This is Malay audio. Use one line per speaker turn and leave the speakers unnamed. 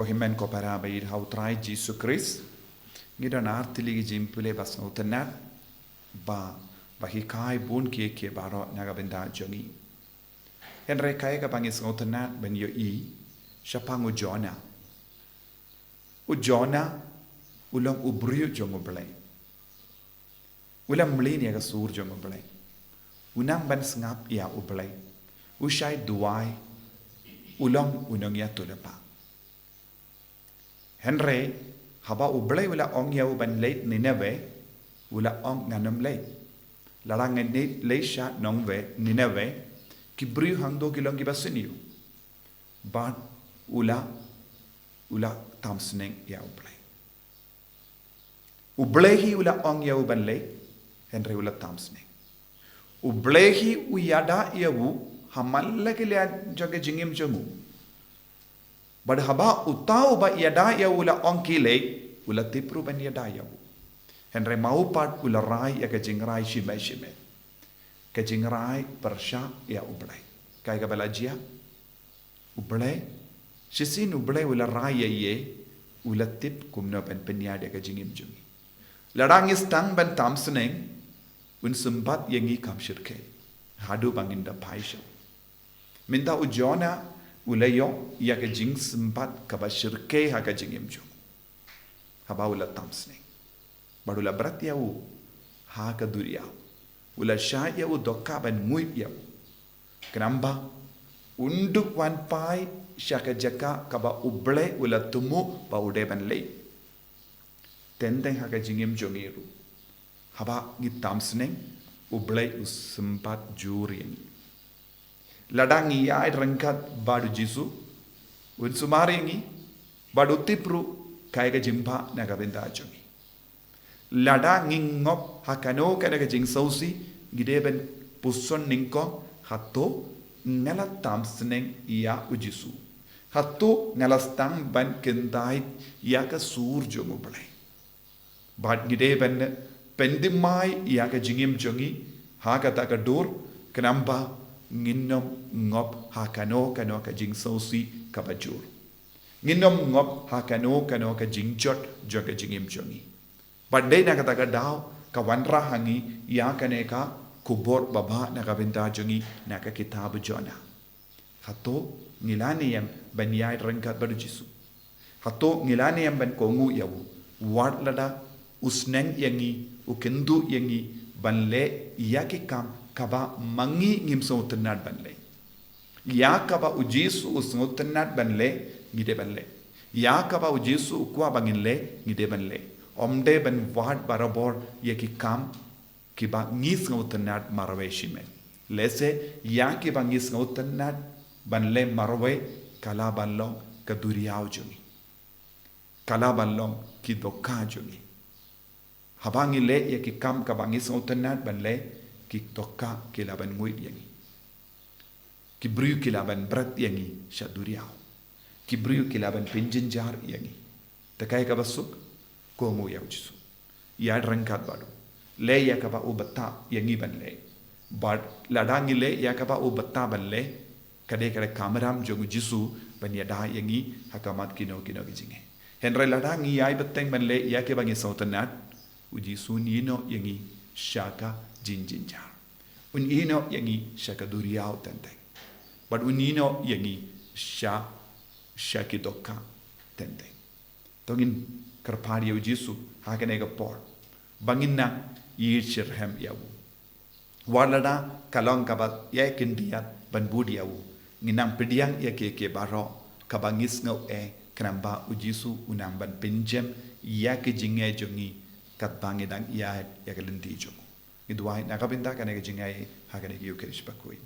Himen ko para bayir hautrai Jesus Christ ngidan artili jimpule bas utenat ba bahikai bun ke baro naga benda jongi henre kai ka pangis utenat ben yo I syapang ujona ulang ubriu jongo blai ulang mlini aga sur jongo blai unang ban sngap ya ublai usai duai ulang unang ya tulapa Henry haba ublay wala ong yaw ban late Nineveh wala ong nanam late larang ni leisha nongve Nineveh kibriu hangdo kilong gibasiniu but ula tamsneng ya ublehi ula ong yaw ban late Henry ula tamsneng ublehi uyada yawu hamalla kilya joge jingim jongu Bad haba utau ba yada ya ula onkile ula tipru ban yada ya Henry mau pat ula rai ya ke jingrai shime ke jingrai persha ya ublai kai ka balajia ublai shisin ublai ula rai ya ye ula tip kumna ban penyada ke jingim jungi ladang istang ban tamsneng un sembat yangi kam shirke hadu banginda paisha minta ujona ulayo ya ke jing sempat ka bashirke ha ka jingim jo haba ula tamsne badula brat ya u ha ka duria ula sha ya u dokka ban mui ya kenamba unduk wan pai syaka jaka ka ba uble ula tumu ba ude ban le tendeng ha ka jingim jo ngiru haba gi tamsne uble sempat juri Ladang iya rangkat badu jisu un sumaringi badu tipru kai ga jimpa naga benda jongi ladang ngop hakano kana ga jing sausi gideben puson ningko hatto ngala tamsneng iya ujisu hatto ngala stang ban kendai iya ka sur jongo blai bad gideben pendimai iya ka jingim jongi ha ka ta ka dur kenamba nginom ngop hakano kano ka jing sausi ka bajur nginom ngop hakano kano ka jing jot joga jingim jongi badde na kata ka daw ka wanra hangi ya kane ka kubor baba na ka benta jongi na ka kitab jona hato ngilani yam ban yai rangkat badu jisu hato ngilani yam ban kongu yawu wad lada usneng yangi ukendu yangi banle yaki kam kaba mangi ngim so tenat banle ya kaba ujisu usngo tenat banle ngide banle ya kaba ujisu ukwa banginle ngide banle omde ban wad barabor yeki kam kiba ngis ngo tenat marwe shime lese ya kiba ngis ngo tenat banle marwe kala banlong kaduriau jungi kala banlong kidokka jungi habangile yeki kam kaba ngis ngo tenat banle ki tokka kilaban nguit yangi ki briu kilaban brat yangi shaduriao ki briu kilaban pinjinjar yangi takai ka basuk ko mu yaujisu ya rangkat badu le ya ka ba ubatta yangi ban le bad ladangi le ya ka ba ubatta ban le kade kameram jogu jisu ban ya da yangi hakamat kino gijinge henry ladangi ya beteng ban le ya ke bangi sautanat ujisu nino yangi shaka jinjinjar unino yangi shaka duriao tenteng but unino yangi shaki dokka tenteng tongin karpadi ujisu hakane ga por banginna yirchirhem yawu walada kalong kabat ya kindiat ban budiawu nginang pediang ya ke baro kabangis ngau kramba ujisu unang ban pinjem ya ke jinge jongi kat bangidang ya ke lendi jongu Idwai nakabinda kanega jingai hakane yu kerish bakui.